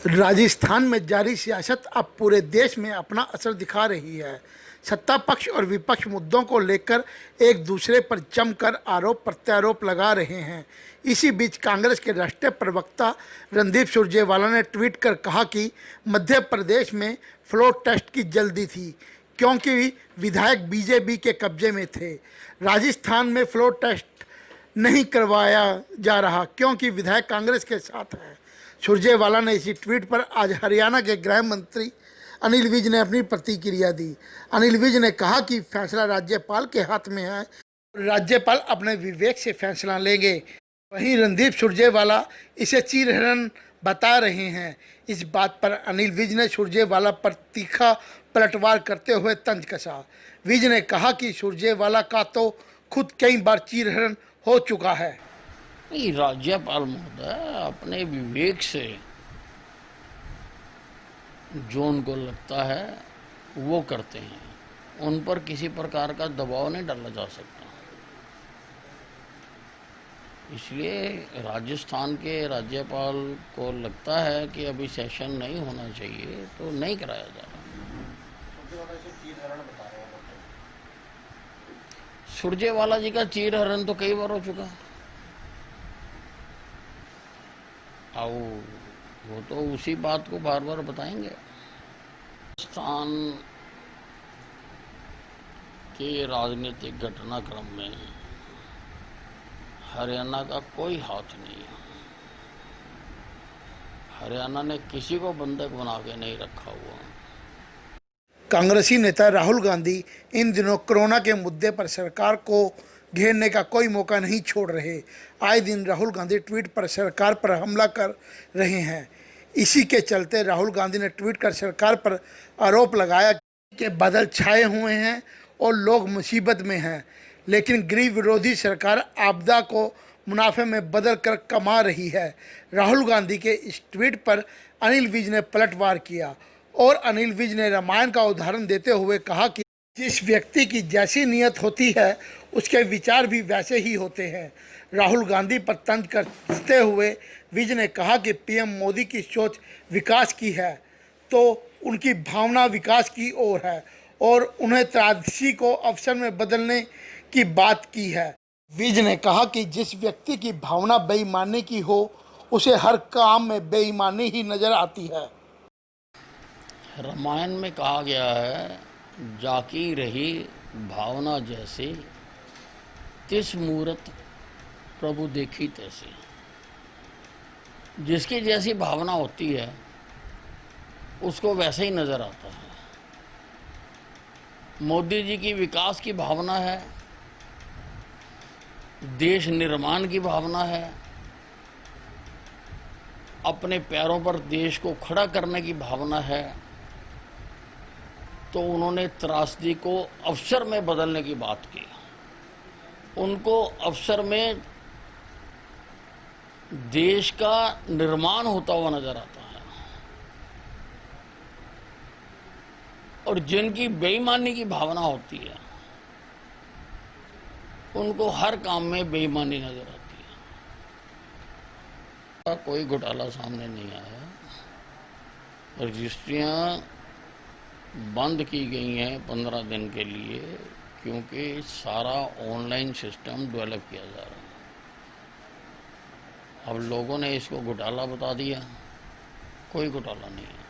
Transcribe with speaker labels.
Speaker 1: राजस्थान में जारी सियासत अब पूरे देश में अपना असर दिखा रही है। सत्ता पक्ष और विपक्ष मुद्दों को लेकर एक दूसरे पर जमकर आरोप प्रत्यारोप लगा रहे हैं। इसी बीच कांग्रेस के राष्ट्रीय प्रवक्ता रणदीप सुरजेवाला ने ट्वीट कर कहा कि मध्य प्रदेश में फ्लोर टेस्ट की जल्दी थी क्योंकि विधायक बीजेपी के कब्जे में थे। राजस्थान में फ्लोर टेस्ट नहीं करवाया जा रहा क्योंकि विधायक कांग्रेस के साथ हैं। सुरजेवाला ने इसी ट्वीट पर आज हरियाणा के गृह मंत्री अनिल विज ने अपनी प्रतिक्रिया दी। अनिल विज ने कहा कि फैसला राज्यपाल के हाथ में है, राज्यपाल अपने विवेक से फैसला लेंगे। वहीं रणदीप सुरजेवाला इसे चीरहरण बता रहे हैं। इस बात पर अनिल विज ने सुरजेवाला पर तीखा पलटवार करते हुए तंज कसा। विज ने कहा कि सुरजेवाला का तो खुद कई बार चीरहरण हो चुका है।
Speaker 2: नहीं, राज्यपाल महोदय अपने विवेक से जो उनको लगता है वो करते हैं, उन पर किसी प्रकार का दबाव नहीं डाला जा सकता। इसलिए राजस्थान के राज्यपाल को लगता है कि अभी सेशन नहीं होना चाहिए तो नहीं कराया जा रहा। सुरजेवाला जी का चीरहरण तो कई बार हो चुका। आओ वो तो उसी बात को बार बार बताएंगे। राजस्थान के राजनीतिक घटनाक्रम में हरियाणा का कोई हाथ नहीं है। हरियाणा ने किसी को बंधक बना के नहीं रखा हुआ।
Speaker 1: कांग्रेसी नेता राहुल गांधी इन दिनों कोरोना के मुद्दे पर सरकार को घेरने का कोई मौका नहीं छोड़ रहे। आए दिन राहुल गांधी ट्वीट पर सरकार पर हमला कर रहे हैं। इसी के चलते राहुल गांधी ने ट्वीट कर सरकार पर आरोप लगाया कि बादल छाए हुए हैं और लोग मुसीबत में हैं, लेकिन गरीब विरोधी सरकार आपदा को मुनाफे में बदल कर कमा रही है। राहुल गांधी के इस ट्वीट पर अनिल विज ने पलटवार किया और अनिल विज ने रामायण का उदाहरण देते हुए कहा कि जिस व्यक्ति की जैसी नीयत होती है उसके विचार भी वैसे ही होते हैं। राहुल गांधी पर तंज कसते हुए विज ने कहा कि पीएम मोदी की सोच विकास की है तो उनकी भावना विकास की ओर है और उन्हें त्रासदी को अवसर में बदलने की बात की है। विज ने कहा कि जिस व्यक्ति की भावना बेईमानी की हो उसे हर काम में बेईमानी ही नजर आती है।
Speaker 2: रामायण में कहा गया है, जाकी रही भावना जैसे तिस मूरत प्रभु देखी तैसे। जिसकी जैसी भावना होती है उसको वैसे ही नजर आता है। मोदी जी की विकास की भावना है, देश निर्माण की भावना है, अपने पैरों पर देश को खड़ा करने की भावना है, तो उन्होंने त्रासदी को अवसर में बदलने की बात की। उनको अवसर में देश का निर्माण होता हुआ नजर आता है। और जिनकी बेईमानी की भावना होती है उनको हर काम में बेईमानी नजर आती है। कोई घोटाला सामने नहीं आया। रजिस्ट्रियां बंद की गई हैं 15 दिन के लिए क्योंकि सारा ऑनलाइन सिस्टम डेवलप किया जा रहा है। अब लोगों ने इसको घोटाला बता दिया, कोई घोटाला नहीं है।